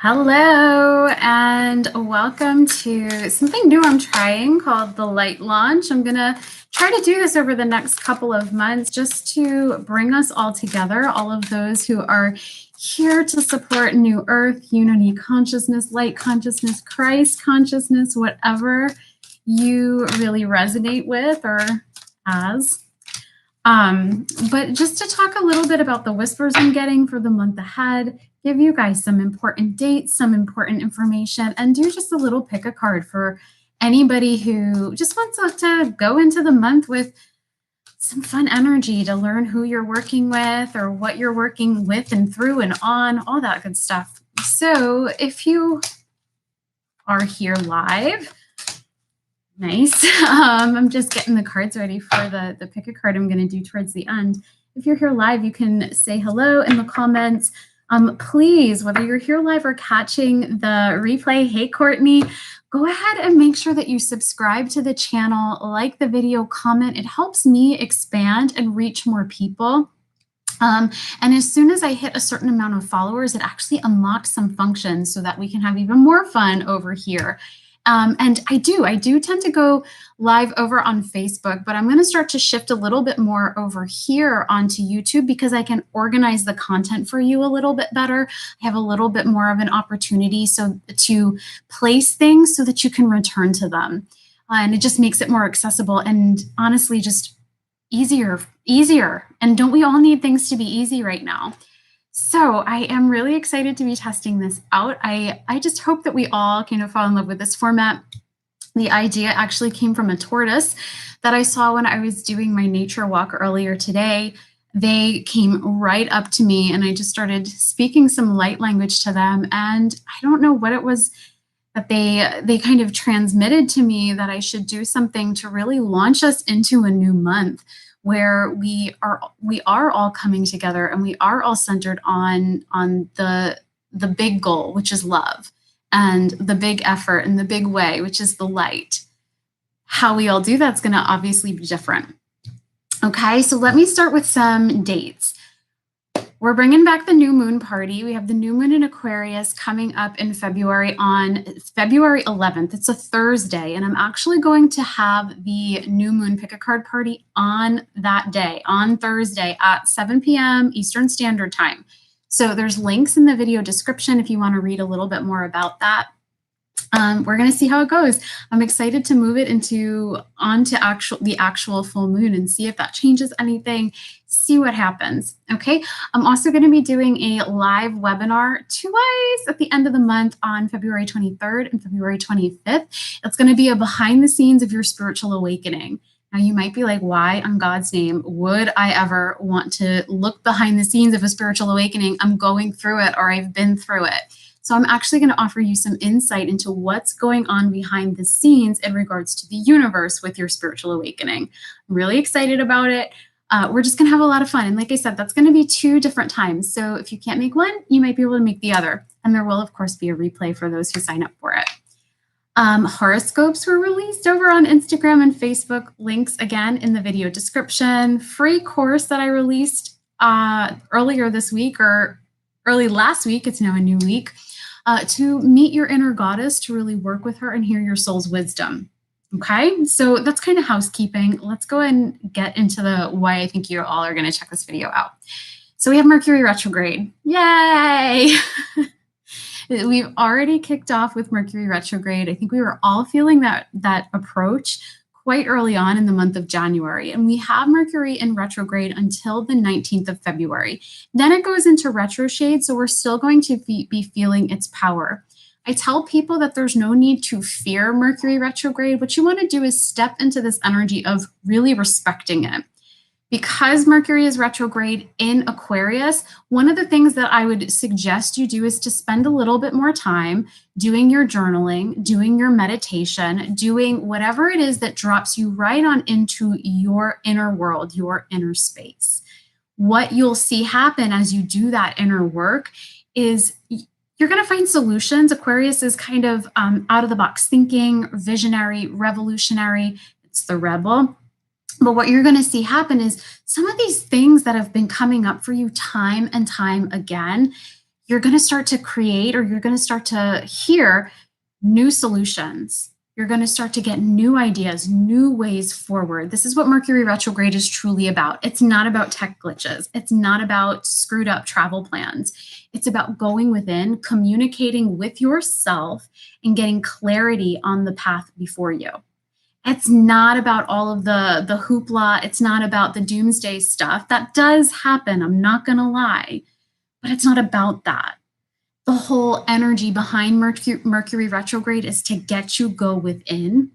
Hello and welcome to something new I'm trying called the Light Launch. I'm going to try to do this over the next couple of months just to bring us all together, all of those who are here to support New Earth, Unity Consciousness, Light Consciousness, Christ Consciousness, whatever you really resonate with or as. But just to talk a little bit about the whispers I'm getting for the month ahead, give you guys some important dates, some important information, and do just a little pick a card for anybody who just wants to go into the month with some fun energy to learn who you're working with or what you're working with and through and on, all that good stuff. So if you are here live, nice. I'm just getting the cards ready for the pick a card I'm going to do towards the end. If you're here live, you can say hello in the comments. Please, whether you're here live or catching the replay, hey, Courtney, go ahead and make sure that you subscribe to the channel, like the video, comment. It helps me expand and reach more people. And as soon as I hit a certain amount of followers, it actually unlocks some functions so that we can have even more fun over here. And I do tend to go live over on Facebook, but I'm going to start to shift a little bit more over here onto YouTube because I can organize the content for you a little bit better. I have a little bit more of an opportunity to place things so that you can return to them. And it just makes it more accessible and honestly just easier. And don't we all need things to be easy right now? So I am really excited to be testing this out. I just hope that we all kind of fall in love with this format. The idea actually came from a tortoise that I saw when I was doing my nature walk earlier today. They came right up to me and I just started speaking some light language to them. And I don't know what it was that they kind of transmitted to me that I should do something to really launch us into a new month, where we are all coming together and we are all centered on the big goal, which is love, and the big effort and the big way, which is the light. How we all do that's going to obviously be different. Okay, so let me start with some dates. We're bringing back the new moon party. We have the new moon in Aquarius coming up in February on February 11th. It's a Thursday, and I'm actually going to have the new moon pick a card party on that day, on Thursday at 7 p.m. Eastern Standard Time. So there's links in the video description if you want to read a little bit more about that. We're going to see how it goes. I'm excited to move it onto the actual full moon and see if that changes anything, see what happens. Okay. I'm also going to be doing a live webinar twice at the end of the month on February 23rd and February 25th. It's going to be a behind the scenes of your spiritual awakening. Now you might be like, why on God's name would I ever want to look behind the scenes of a spiritual awakening? I'm going through it or I've been through it. So I'm actually going to offer you some insight into what's going on behind the scenes in regards to the universe with your spiritual awakening. I'm really excited about it. We're just going to have a lot of fun. And like I said, that's going to be 2 different times. So if you can't make one, you might be able to make the other. And there will, of course, be a replay for those who sign up for it. Horoscopes were released over on Instagram and Facebook. Links, again, in the video description. Free course that I released earlier this week or early last week. It's now a new week. To meet your inner goddess, to really work with her and hear your soul's wisdom. Okay, so that's kind of housekeeping. Let's go and get into the why I think you all are going to check this video out. So we have Mercury retrograde. Yay! We've already kicked off with Mercury retrograde. I think we were all feeling that approach quite early on in the month of January. And we have Mercury in retrograde until the 19th of February. Then it goes into retrograde, so we're still going to be feeling its power. I tell people that there's no need to fear Mercury retrograde. What you want to do is step into this energy of really respecting it. Because Mercury is retrograde in Aquarius, one of the things that I would suggest you do is to spend a little bit more time doing your journaling, doing your meditation, doing whatever it is that drops you right on into your inner world, your inner space. What you'll see happen as you do that inner work is you're going to find solutions. Aquarius is kind of out of the box thinking, visionary, revolutionary. It's the rebel. But what you're going to see happen is some of these things that have been coming up for you time and time again, you're going to start to create, or you're going to start to hear new solutions. You're going to start to get new ideas, new ways forward. This is what Mercury retrograde is truly about. It's not about tech glitches. It's not about screwed up travel plans. It's about going within, communicating with yourself, and getting clarity on the path before you. It's not about all of the hoopla. It's not about the doomsday stuff. That does happen. I'm not going to lie, but it's not about that. The whole energy behind Mercury retrograde is to get you go within.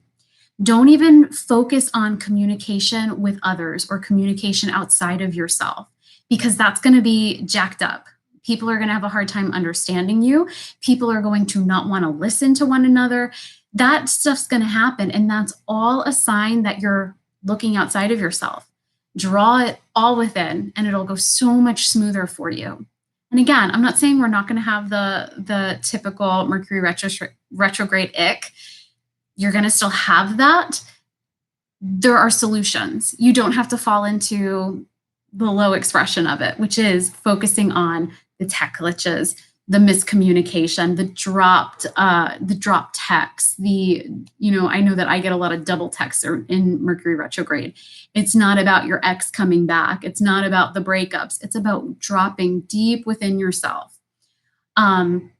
Don't even focus on communication with others or communication outside of yourself, because that's going to be jacked up. People are going to have a hard time understanding you. People are going to not want to listen to one another. That stuff's going to happen. And that's all a sign that you're looking outside of yourself. Draw it all within, and it'll go so much smoother for you. And again, I'm not saying we're not going to have the typical Mercury retrograde ick. You're going to still have that. There are solutions. You don't have to fall into the low expression of it, which is focusing on the tech glitches, the miscommunication, the dropped text, I know that I get a lot of double texts in Mercury retrograde. It's not about your ex coming back. It's not about the breakups. It's about dropping deep within yourself. And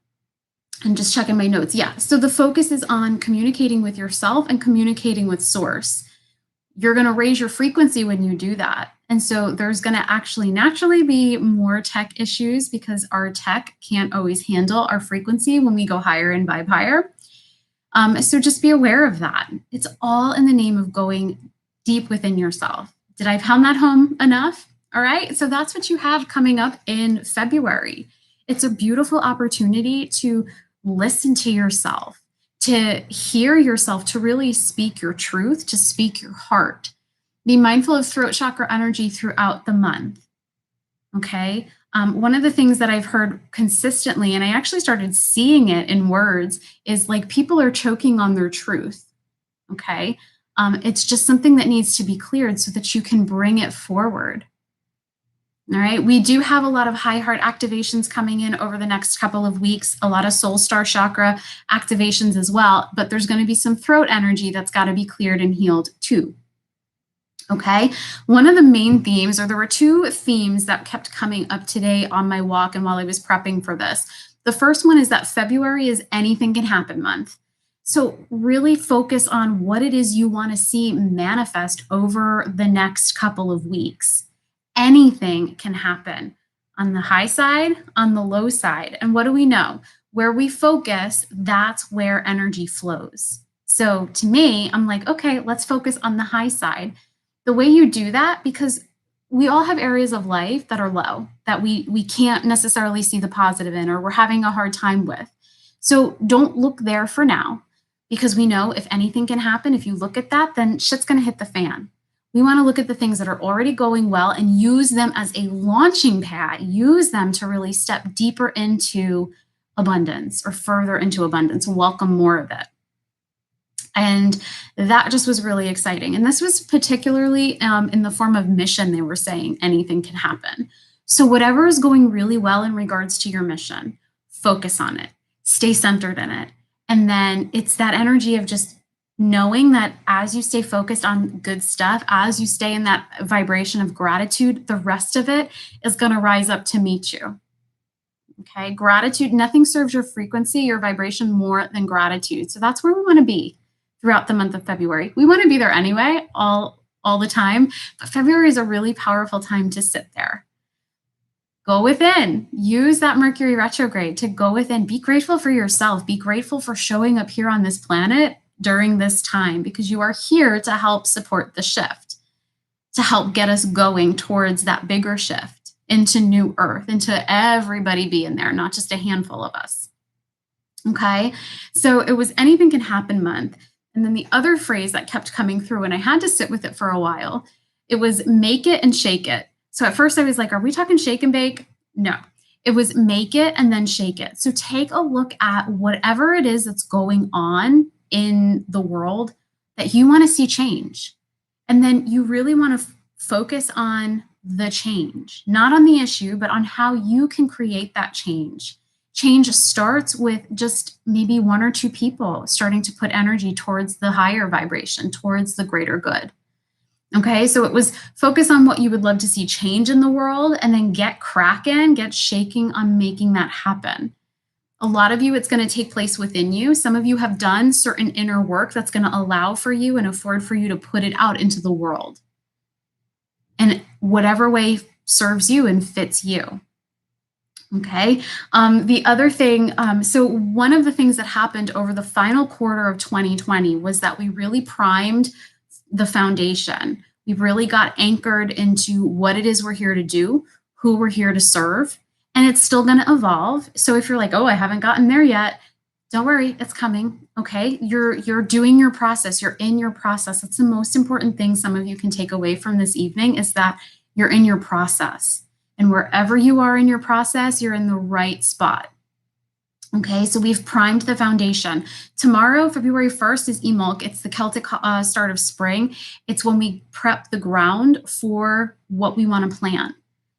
just checking my notes. Yeah. So the focus is on communicating with yourself and communicating with source. You're going to raise your frequency when you do that. And so there's going to actually naturally be more tech issues, because our tech can't always handle our frequency when we go higher and vibe higher. So just be aware of that. It's all in the name of going deep within yourself. Did I pound that home enough? All right. So that's what you have coming up in February. It's a beautiful opportunity to listen to yourself, to hear yourself, to really speak your truth, to speak your heart. Be mindful of throat chakra energy throughout the month. Okay. One of the things that I've heard consistently, and I actually started seeing it in words, is like people are choking on their truth. Okay. It's just something that needs to be cleared so that you can bring it forward. All right. We do have a lot of high heart activations coming in over the next couple of weeks, a lot of soul star chakra activations as well, but there's going to be some throat energy that's got to be cleared and healed too. Okay. One of the main themes, or there were two themes that kept coming up today on my walk and while I was prepping for this. The first one is that February is anything can happen month. So really focus on what it is you want to see manifest over the next couple of weeks. Anything can happen on the high side, on the low side. And what do we know? Where we focus, that's where energy flows. So to me, I'm like, okay, let's focus on the high side. The way you do that, because we all have areas of life that are low, that we can't necessarily see the positive in, or we're having a hard time with. So don't look there for now, because we know if anything can happen, if you look at that, then shit's going to hit the fan. We want to look at the things that are already going well and use them as a launching pad, use them to really step deeper into abundance, or further into abundance, welcome more of it. And that just was really exciting. And this was particularly in the form of mission. They were saying anything can happen. So whatever is going really well in regards to your mission, focus on it, stay centered in it. And then it's that energy of just knowing that as you stay focused on good stuff, as you stay in that vibration of gratitude, the rest of it is going to rise up to meet you. Okay. Gratitude, nothing serves your frequency, your vibration more than gratitude. So that's where we want to be throughout the month of February. We want to be there anyway, all the time, but February is a really powerful time to sit there. Go within, use that Mercury retrograde to go within, be grateful for yourself, be grateful for showing up here on this planet during this time, because you are here to help support the shift, to help get us going towards that bigger shift into new earth, into everybody being there, not just a handful of us. Okay. So it was anything can happen month. And then the other phrase that kept coming through, and I had to sit with it for a while, it was make it and shake it. So at first I was like, are we talking shake and bake? No, it was make it and then shake it. So take a look at whatever it is that's going on in the world that you want to see change. And then you really want to focus on the change, not on the issue, but on how you can create that change. Change starts with just maybe one or two people starting to put energy towards the higher vibration, towards the greater good. Okay, so it was focus on what you would love to see change in the world and then get cracking, get shaking on making that happen. A lot of you, it's going to take place within you. Some of you have done certain inner work that's going to allow for you and afford for you to put it out into the world. And whatever way serves you and fits you. Okay. The other thing, so one of the things that happened over the final quarter of 2020 was that we really primed the foundation. We really got anchored into what it is we're here to do, who we're here to serve, and it's still going to evolve. So if you're like, oh, I haven't gotten there yet, don't worry, it's coming. Okay. You're doing your process. You're in your process. That's the most important thing some of you can take away from this evening is that you're in your process. And wherever you are in your process, you're in the right spot. Okay, so we've primed the foundation. Tomorrow, February 1st, is Imbolc. It's the Celtic start of spring. It's when we prep the ground for what we want to plant.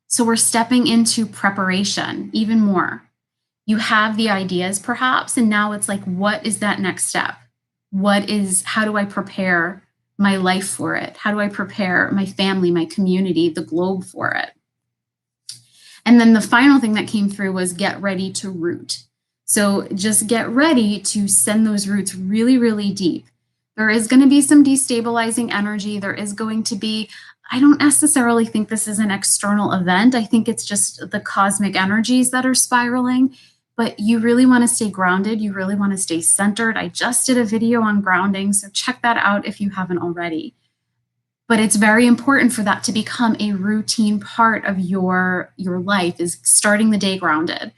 So we're stepping into preparation even more. You have the ideas perhaps, and now it's like, what is that next step? How do I prepare my life for it? How do I prepare my family, my community, the globe for it? And then the final thing that came through was get ready to root. So just get ready to send those roots really, really deep. There is going to be some destabilizing energy. There is going to be, I don't necessarily think this is an external event. I think it's just the cosmic energies that are spiraling. But you really want to stay grounded. You really want to stay centered. I just did a video on grounding, so check that out if you haven't already. But it's very important for that to become a routine part of your life, is starting the day grounded,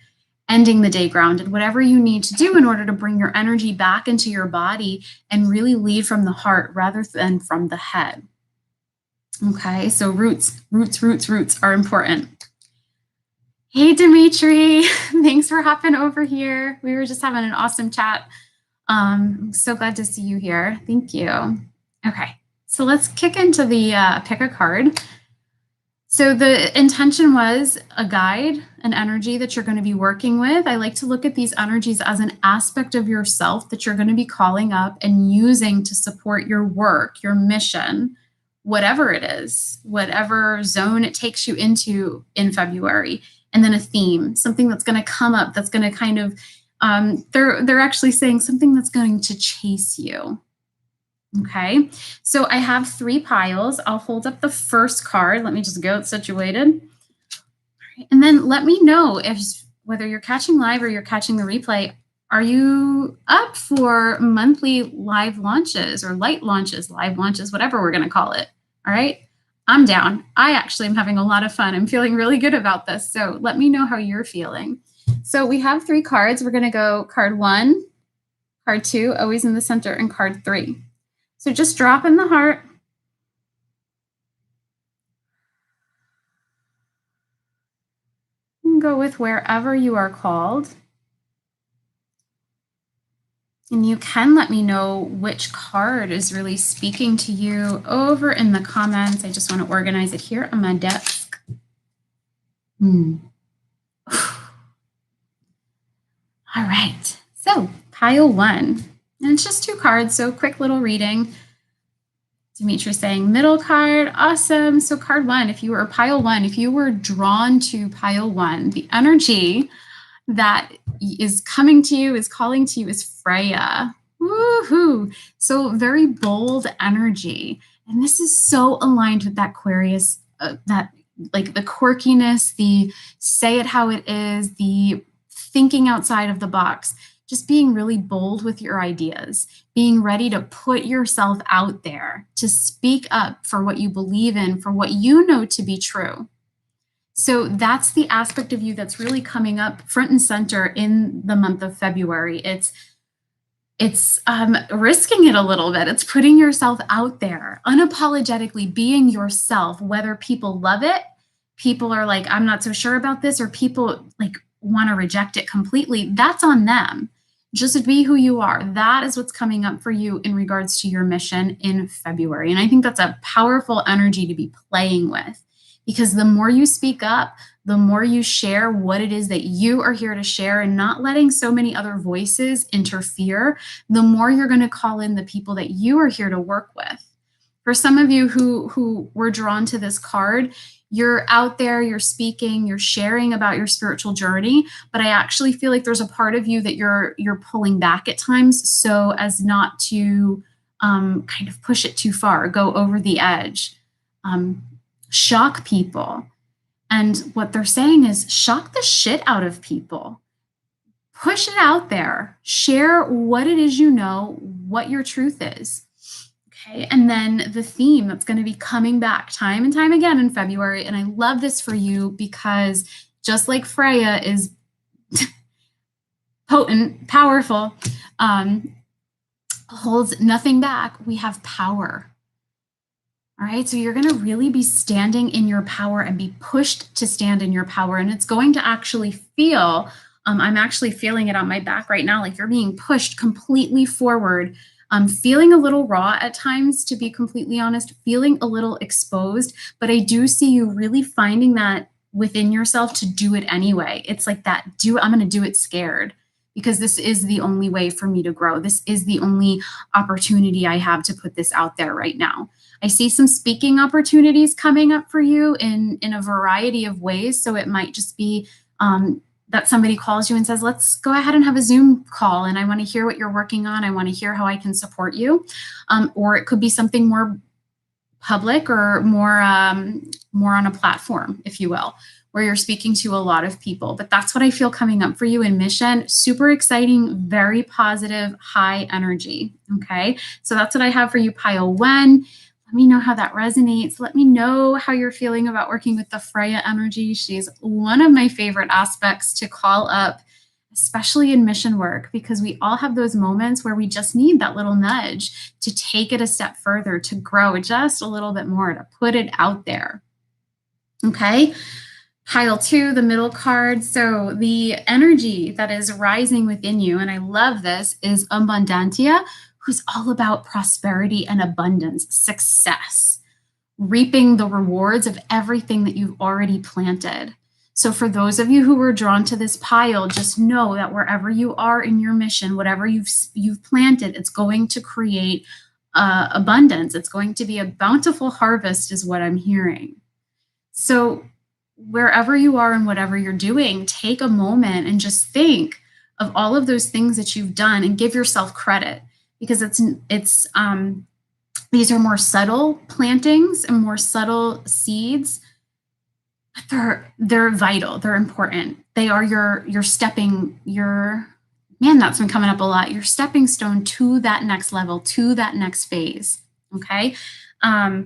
ending the day grounded, whatever you need to do in order to bring your energy back into your body and really lead from the heart rather than from the head. Okay, so roots are important. Hey, Dimitri, thanks for hopping over here. We were just having an awesome chat. I'm so glad to see you here. Thank you. Okay. So let's kick into the pick a card. So the intention was a guide, an energy that you're going to be working with. I like to look at these energies as an aspect of yourself that you're going to be calling up and using to support your work, your mission, whatever it is, whatever zone it takes you into in February. And then a theme, something that's going to come up, that's going to kind of, they're actually saying something that's going to chase you. Okay, so I have 3 piles. I'll hold up the first card. Let me just get it situated. All right. And then let me know whether you're catching live or you're catching the replay. Are you up for monthly live launches or light launches, live launches, whatever we're going to call it? All right, I'm down. I actually am having a lot of fun. I'm feeling really good about this. So let me know how you're feeling. So we have 3 cards. We're going to go card 1, card 2, always in the center, and card 3. So just drop in the heart. And go with wherever you are called. And you can let me know which card is really speaking to you over in the comments. I just want to organize it here on my desk. All right. So pile 1. And it's just 2 cards, so quick little reading. Dimitri saying middle card, awesome. So card 1, if you were pile 1, if you were drawn to pile 1, the energy that is coming to you, is calling to you, is Freya. Woohoo! So very bold energy. And this is so aligned with that Aquarius, that like the quirkiness, the say it how it is, the thinking outside of the box. Just being really bold with your ideas, being ready to put yourself out there, to speak up for what you believe in, for what you know to be true. So that's the aspect of you that's really coming up front and center in the month of February. It's risking it a little bit. It's putting yourself out there, unapologetically being yourself, whether people love it, people are like, I'm not so sure about this, or people like want to reject it completely. That's on them. Just be who you are. That is what's coming up for you in regards to your mission in February. And I think that's a powerful energy to be playing with, because the more you speak up, the more you share what it is that you are here to share and not letting so many other voices interfere, the more you're going to call in the people that you are here to work with. For some of you who were drawn to this card, you're out there, you're speaking, you're sharing about your spiritual journey, but I actually feel like there's a part of you that you're pulling back at times so as not to kind of push it too far, go over the edge, shock people. And what they're saying is shock the shit out of people. Push it out there. Share what it is you know, what your truth is. Okay, and then the theme that's going to be coming back time and time again in February, and I love this for you because just like Freya is potent, powerful, holds nothing back, we have power. All right, so you're going to really be standing in your power and be pushed to stand in your power, and it's going to actually feel, I'm actually feeling it on my back right now, like you're being pushed completely forward. Feeling a little raw at times, to be completely honest, feeling a little exposed, but I do see you really finding that within yourself to do it anyway. It's like that, I'm going to do it scared because this is the only way for me to grow. This is the only opportunity I have to put this out there right now. I see some speaking opportunities coming up for you in a variety of ways. So it might just be that somebody calls you and says, let's go ahead and have a Zoom call. And I want to hear what you're working on. I want to hear how I can support you. Or it could be something more public or more on a platform, if you will, where you're speaking to a lot of people. But that's what I feel coming up for you in Mission. Super exciting, very positive, high energy. Okay. So that's what I have for you, Pile 1. Let me know how that resonates. Let me know how you're feeling about working with the Freya energy. She's one of my favorite aspects to call up, especially in mission work, because we all have those moments where we just need that little nudge to take it a step further, to grow just a little bit more, to put it out there. Okay. Pile 2, the middle card. So the energy that is rising within you, and I love this, is Abundantia, who's all about prosperity and abundance, success, reaping the rewards of everything that you've already planted. So for those of you who were drawn to this pile, just know that wherever you are in your mission, whatever you've planted, it's going to create abundance. It's going to be a bountiful harvest is what I'm hearing. So wherever you are and whatever you're doing, take a moment and just think of all of those things that you've done and give yourself credit. Because these are more subtle plantings and more subtle seeds, but they're vital. They're important. They are your stepping, that's been coming up a lot. Your stepping stone to that next level, to that next phase. Okay. Now,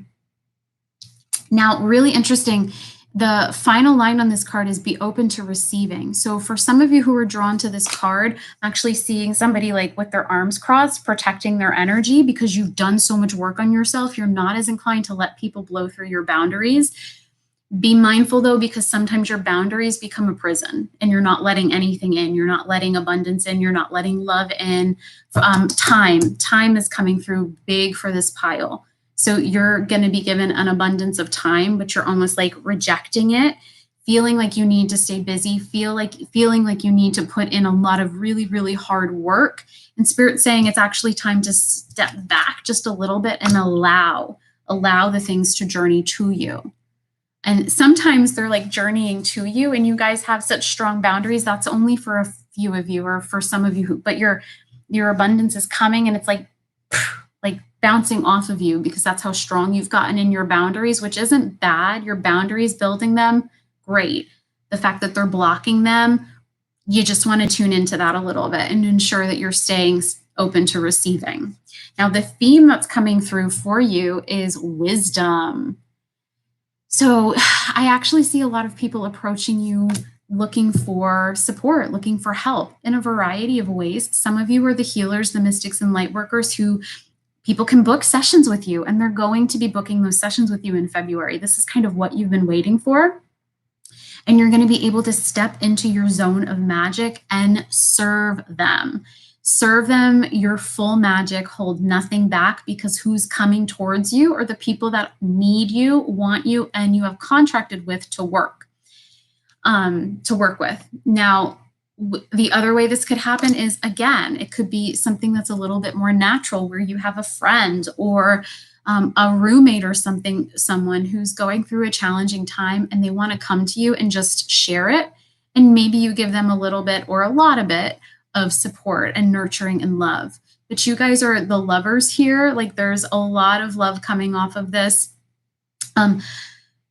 really interesting. The final line on this card is be open to receiving. So for some of you who are drawn to this card, I'm actually seeing somebody like with their arms crossed, protecting their energy because you've done so much work on yourself. You're not as inclined to let people blow through your boundaries. Be mindful though, because sometimes your boundaries become a prison and you're not letting anything in. You're not letting abundance in. You're not letting love in. Time is coming through big for this pile. So you're going to be given an abundance of time, but you're almost like rejecting it, feeling like you need to stay busy, feeling like you need to put in a lot of really, really hard work. And Spirit's saying it's actually time to step back just a little bit and allow the things to journey to you. And sometimes they're like journeying to you and you guys have such strong boundaries. That's only for a few of you or for some of you, but your abundance is coming and it's like bouncing off of you because that's how strong you've gotten in your boundaries, which isn't bad. Your boundaries, building them, great. The fact that they're blocking them, you just want to tune into that a little bit and ensure that you're staying open to receiving. Now, the theme that's coming through for you is wisdom. So I actually see a lot of people approaching you looking for support, looking for help in a variety of ways. Some of you are the healers, the mystics, and light workers who people can book sessions with you, and they're going to be booking those sessions with you in February. This is kind of what you've been waiting for. And you're going to be able to step into your zone of magic and serve them. Serve them your full magic, hold nothing back, because who's coming towards you are the people that need you, want you, and you have contracted with to work. to work with. Now, the other way this could happen is, again, it could be something that's a little bit more natural, where you have a friend or a roommate or someone who's going through a challenging time, and they want to come to you and just share it. And maybe you give them a little bit or a lot of it of support and nurturing and love. But you guys are the lovers here. Like, there's a lot of love coming off of this.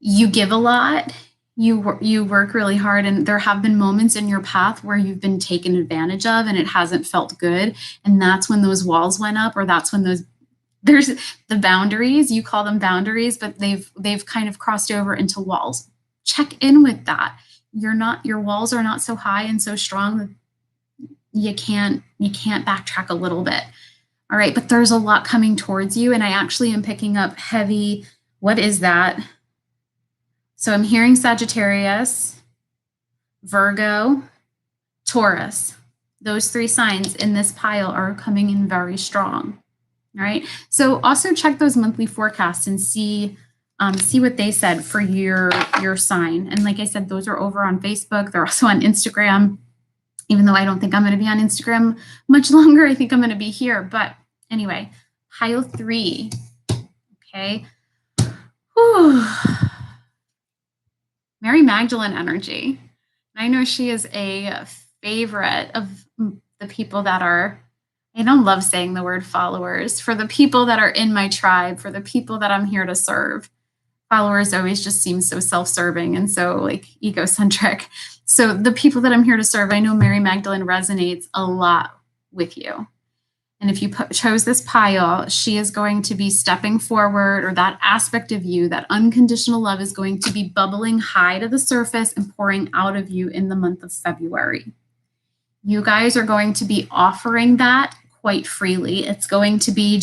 You give a lot. You work really hard, and there have been moments in your path where you've been taken advantage of and it hasn't felt good. And that's when those walls went up, or that's when there's the boundaries. You call them boundaries, but they've kind of crossed over into walls. Check in with that. Your walls are not so high and so strong that you can't backtrack a little bit. All right, but there's a lot coming towards you, and I actually am picking up heavy. What is that? So I'm hearing Sagittarius, Virgo, Taurus. Those 3 signs in this pile are coming in very strong. All right. So also check those monthly forecasts and see what they said for your sign. And like I said, those are over on Facebook. They're also on Instagram, even though I don't think I'm going to be on Instagram much longer. I think I'm going to be here. But anyway, pile 3. Okay. Whew. Mary Magdalene energy. I know she is a favorite of the people that are, I don't love saying the word followers, for the people that are in my tribe, for the people that I'm here to serve. Followers always just seem so self-serving and so like egocentric. So the people that I'm here to serve, I know Mary Magdalene resonates a lot with you. And if you chose this pile, she is going to be stepping forward, or that aspect of you, that unconditional love, is going to be bubbling high to the surface and pouring out of you in the month of February. You guys are going to be offering that quite freely. It's going to be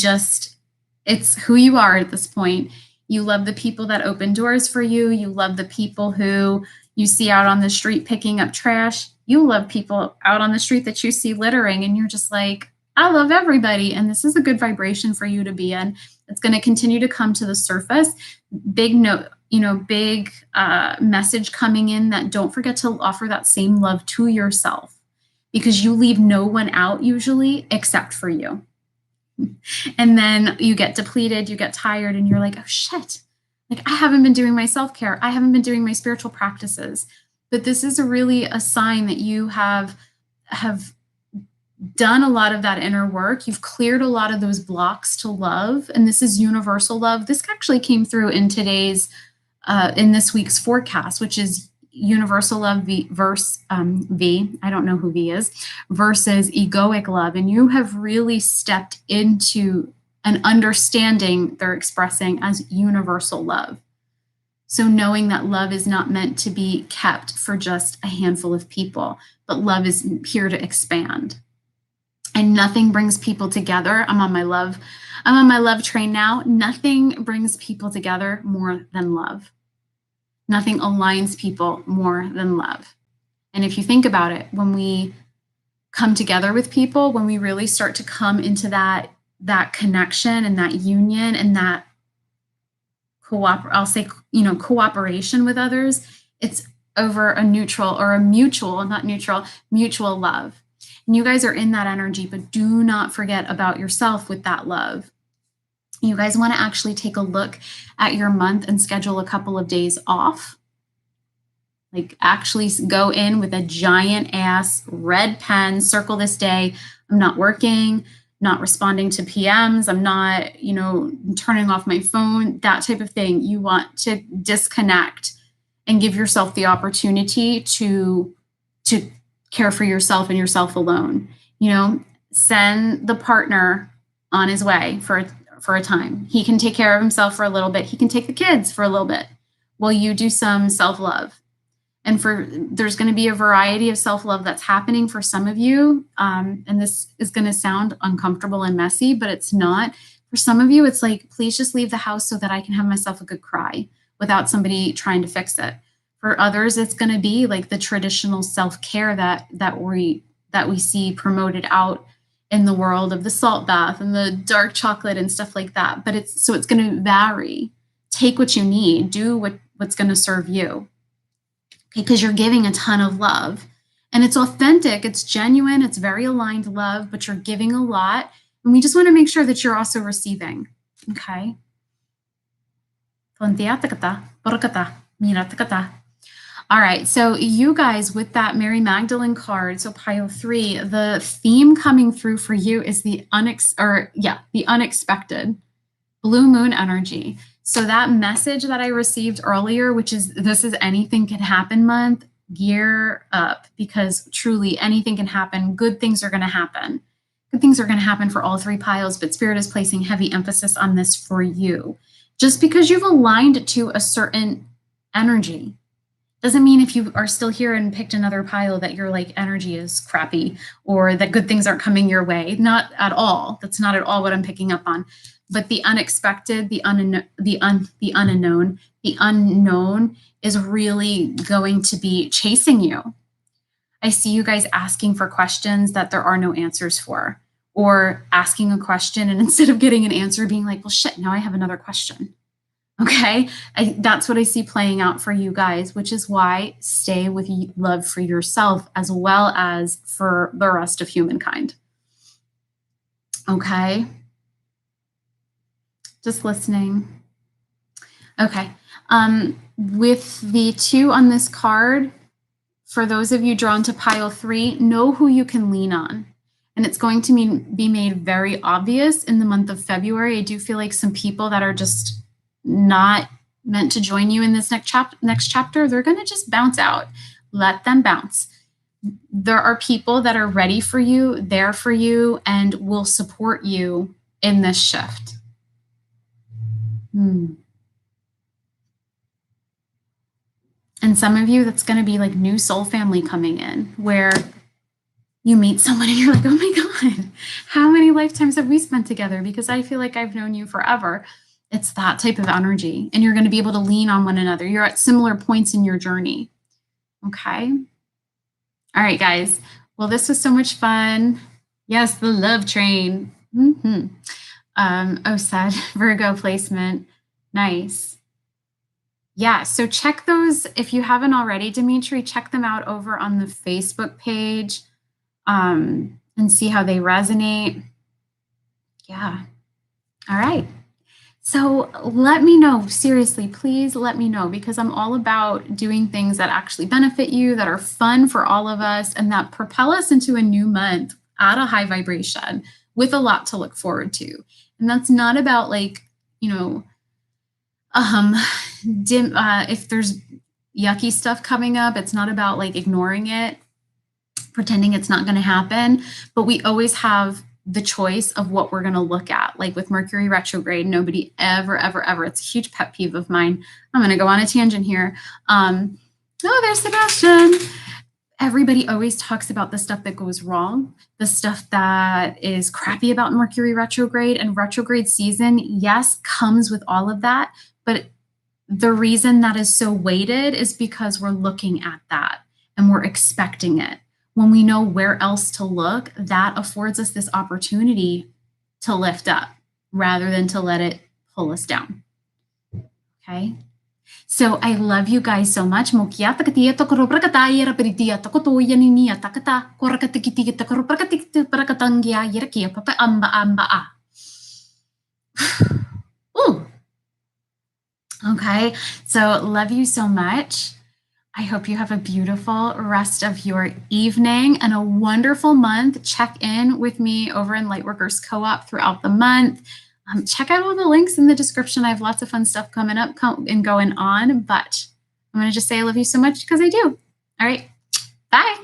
it's who you are at this point. You love the people that open doors for you. You love the people who you see out on the street picking up trash. You love people out on the street that you see littering, and you're just like, I love everybody. And this is a good vibration for you to be in. It's going to continue to come to the surface. Big message coming in that don't forget to offer that same love to yourself, because you leave no one out usually except for you. And then you get depleted, you get tired, and you're like, oh shit, like I haven't been doing my self-care. I haven't been doing my spiritual practices. But this is really a sign that you have done a lot of that inner work. You've cleared a lot of those blocks to love. And this is universal love. This actually came through in in this week's forecast, which is universal love versus I don't know who V is, versus egoic love. And you have really stepped into an understanding they're expressing as universal love. So knowing that love is not meant to be kept for just a handful of people, but love is here to expand. And nothing brings people together. I'm on my love train now. Nothing brings people together more than love. Nothing aligns people more than love. And if you think about it, when we come together with people, when we really start to come into that connection and that union and that cooperation with others, it's over a mutual love. And you guys are in that energy, but do not forget about yourself with that love. You guys want to actually take a look at your month and schedule a couple of days off. Like actually go in with a giant ass red pen, circle this day. I'm not working, not responding to PMs. I'm not, turning off my phone, that type of thing. You want to disconnect and give yourself the opportunity to care for yourself and yourself alone. Send the partner on his way for a time. He can take care of himself for a little bit. He can take the kids for a little bit while you do some self-love. And there's going to be a variety of self-love that's happening for some of you. And this is going to sound uncomfortable and messy, but it's not. For some of you, it's like, please just leave the house so that I can have myself a good cry without somebody trying to fix it. For others, it's going to be like the traditional self-care that we see promoted out in the world of the salt bath and the dark chocolate and stuff like that. But it's going to vary. Take what you need. Do what's going to serve you. Okay, because you're giving a ton of love. And it's authentic, it's genuine, it's very aligned love, but you're giving a lot. And we just want to make sure that you're also receiving. Okay. All right, so you guys with that Mary Magdalene card, so pile 3, the theme coming through for you is the unexpected blue moon energy. So that message that I received earlier, which is this is anything can happen month, gear up, because truly anything can happen. Good things are going to happen. Good things are going to happen for all 3 piles, but Spirit is placing heavy emphasis on this for you. Just because you've aligned to a certain energy doesn't mean if you are still here and picked another pile that your like energy is crappy or that good things aren't coming your way. Not at all. That's not at all what I'm picking up on. But the unexpected, the unknown is really going to be chasing you. I see you guys asking for questions that there are no answers for, or asking a question and instead of getting an answer, being like, well, shit, now I have another question. Okay, that's what I see playing out for you guys, which is why stay with love for yourself as well as for the rest of humankind. Okay. Just listening. Okay. With the 2 on this card, for those of you drawn to pile 3, know who you can lean on. And it's going to be made very obvious in the month of February. I do feel like some people that are just not meant to join you in this next chapter, they're going to just bounce out. Let them bounce. There are people that are ready for you, there for you, and will support you in this shift. And some of you, that's going to be like new soul family coming in, where you meet someone and you're like, oh my God, how many lifetimes have we spent together? Because I feel like I've known you forever. It's that type of energy, and you're going to be able to lean on one another. You're at similar points in your journey. Okay. All right, guys. Well, this was so much fun. Yes, the love train. Sad Virgo placement. Nice. Yeah, so check those if you haven't already, Dimitri. Check them out over on the Facebook page and see how they resonate. Yeah. All right. So let me know, seriously, please let me know, because I'm all about doing things that actually benefit you, that are fun for all of us, and that propel us into a new month at a high vibration with a lot to look forward to. And that's not about like, if there's yucky stuff coming up, it's not about like ignoring it, pretending it's not going to happen, but we always have the choice of what we're going to look at. Like with Mercury retrograde, nobody ever, it's a huge pet peeve of mine. I'm going to go on a tangent here. There's Sebastian. Everybody always talks about the stuff that goes wrong, the stuff that is crappy about Mercury retrograde, and retrograde season, yes, comes with all of that. But the reason that is so weighted is because we're looking at that and we're expecting it. When we know where else to look, that affords us this opportunity to lift up rather than to let it pull us down. Okay? So I love you guys so much. Ooh. Okay, so love you so much. I hope you have a beautiful rest of your evening and a wonderful month. Check in with me over in Lightworkers Co-op throughout the month. Check out all the links in the description. I have lots of fun stuff coming up and going on, but I'm going to just say I love you so much because I do. All right, bye.